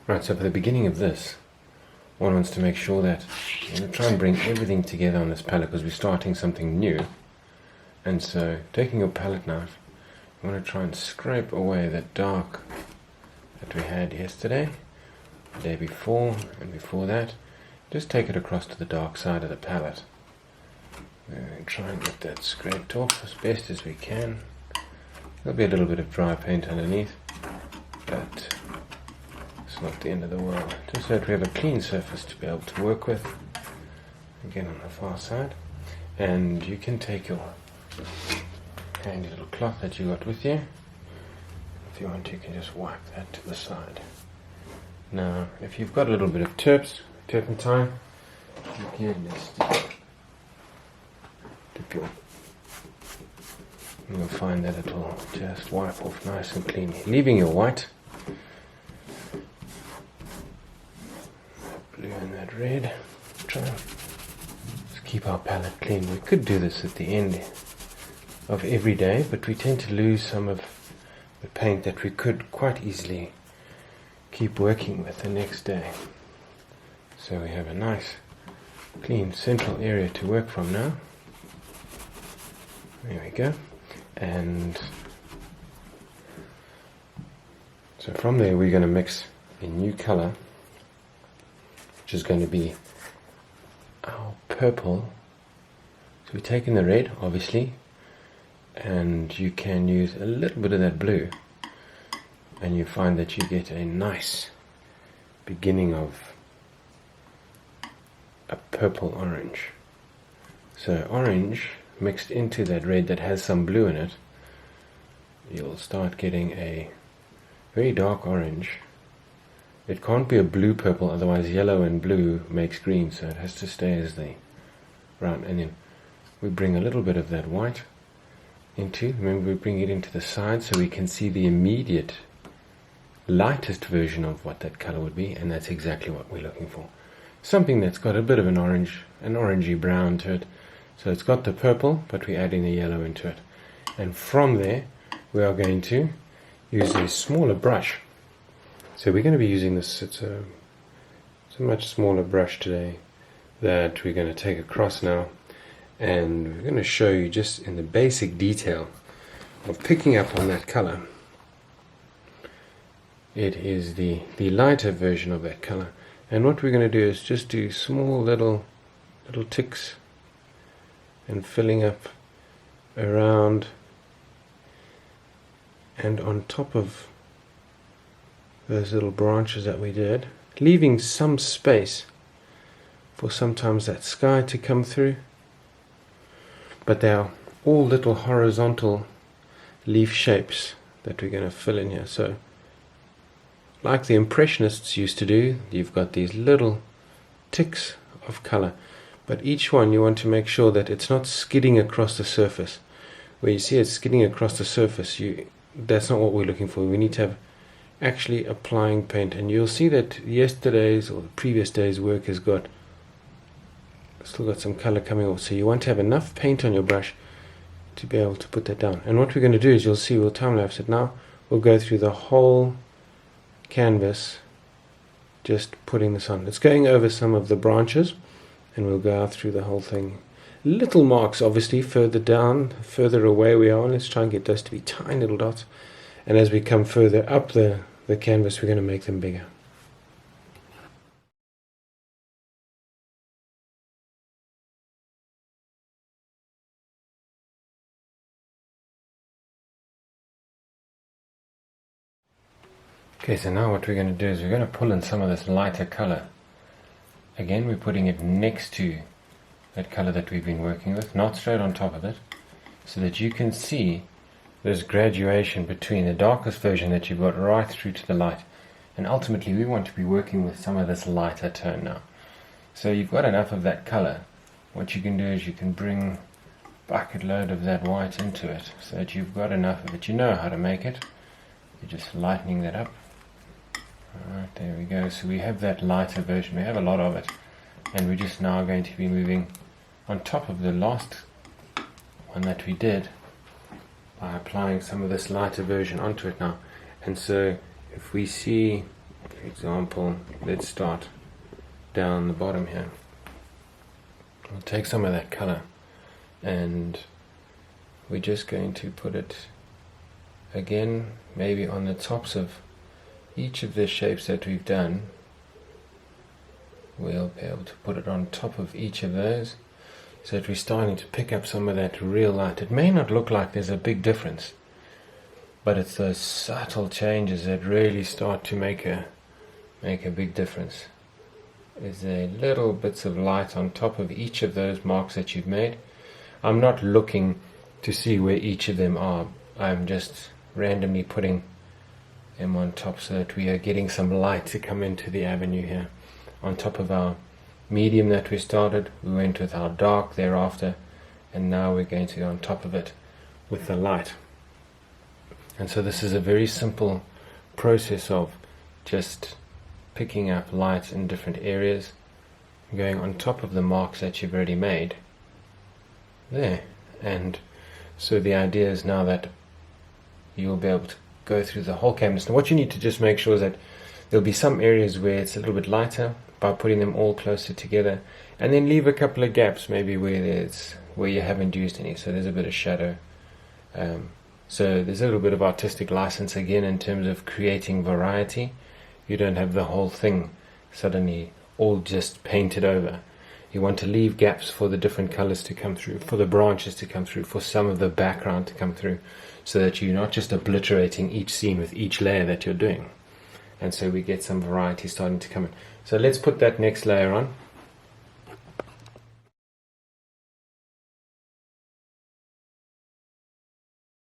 Right, so for the beginning of this, one wants to make sure that you're going to try and bring everything together on this palette because we're starting something new. And so, taking your palette knife, you want to try and scrape away that dark that we had yesterday, the day before, and before that. Just take it across to the dark side of the palette. And try and get that scraped off as best as we can. There'll be a little bit of dry paint underneath, but it's not the end of the world. Just so that we have a clean surface to be able to work with. Again on the far side. And you can take your handy little cloth that you got with you. If you want, you can just wipe that to the side. Now, if you've got a little bit of turpentine, you can just dip your, you'll find that it will just wipe off nice and clean, leaving your white, blue and that red. Try and just keep our palette clean. We could do this at the end of every day, but we tend to lose some of the paint that we could quite easily keep working with the next day. So we have a nice clean central area to work from now. There we go. And so from there we're going to mix a new color, which is going to be our purple. So we're taking the red, obviously, and you can use a little bit of that blue, and you find that you get a nice beginning of a purple orange. So orange mixed into that red that has some blue in it, you'll start getting a very dark orange. It can't be a blue purple, otherwise yellow and blue makes green, so it has to stay as the brown. And then we bring a little bit of that white into, remember we bring it into the side so we can see the immediate lightest version of what that color would be, and that's exactly what we're looking for. Something that's got a bit of an orangey brown to it. So it's got the purple, but we're adding the yellow into it. And from there, we are going to use a smaller brush. So we're going to be using this, it's a much smaller brush today that we're going to take across now. And we're going to show you just in the basic detail of picking up on that color. It is the lighter version of that color. And what we're going to do is just do small little ticks and filling up around and on top of those little branches that we did, leaving some space for sometimes that sky to come through. But they are all little horizontal leaf shapes that we're going to fill in here. So like the Impressionists used to do, you've got these little ticks of color, but each one you want to make sure that it's not skidding across the surface. Where you see it skidding across the surface, that's not what we're looking for. We need to have actually applying paint, and you'll see that yesterday's or the previous day's work has still got some color coming off. So you want to have enough paint on your brush to be able to put that down. And what we're going to do is, you'll see, we'll time lapse it now. We'll go through the whole canvas just putting this on. It's going over some of the branches, and we'll go out through the whole thing. Little marks obviously further down, further away we are. Let's try and get those to be tiny little dots, and as we come further up the canvas, we're going to make them bigger. Okay, so now what we're going to do is we're going to pull in some of this lighter color. Again, we're putting it next to that color that we've been working with, not straight on top of it, so that you can see this graduation between the darkest version that you've got right through to the light. And ultimately, we want to be working with some of this lighter tone now. So you've got enough of that color. What you can do is you can bring a bucket load of that white into it, so that you've got enough of it. You know how to make it. You're just lightening that up. Alright, there we go. So we have that lighter version. We have a lot of it. And we're just now going to be moving on top of the last one that we did by applying some of this lighter version onto it now. And so if we see, For example, let's start down the bottom here. We'll take some of that color and we're just going to put it again maybe on the tops of each of the shapes that we've done. We'll be able to put it on top of each of those so that we're starting to pick up some of that real light. It may not look like there's a big difference, but it's those subtle changes that really start to make a big difference. Is there little bits of light on top of each of those marks that you've made. I'm not looking to see where each of them are. I'm just randomly putting them on top so that we are getting some light to come into the avenue here. On top of our medium that we started, we went with our dark thereafter, and now we're going to go on top of it with the light. And so this is a very simple process of just picking up light in different areas, going on top of the marks that you've already made there. And so the idea is now that you'll be able to go through the whole canvas. Now what you need to just make sure is that there'll be some areas where it's a little bit lighter by putting them all closer together, and then leave a couple of gaps maybe where you haven't used any, so there's a bit of shadow. So there's a little bit of artistic license again in terms of creating variety. You don't have the whole thing suddenly all just painted over. You want to leave gaps for the different colors to come through, for the branches to come through, for some of the background to come through, so that you're not just obliterating each scene with each layer that you're doing. And so we get some variety starting to come in. So let's put that next layer on.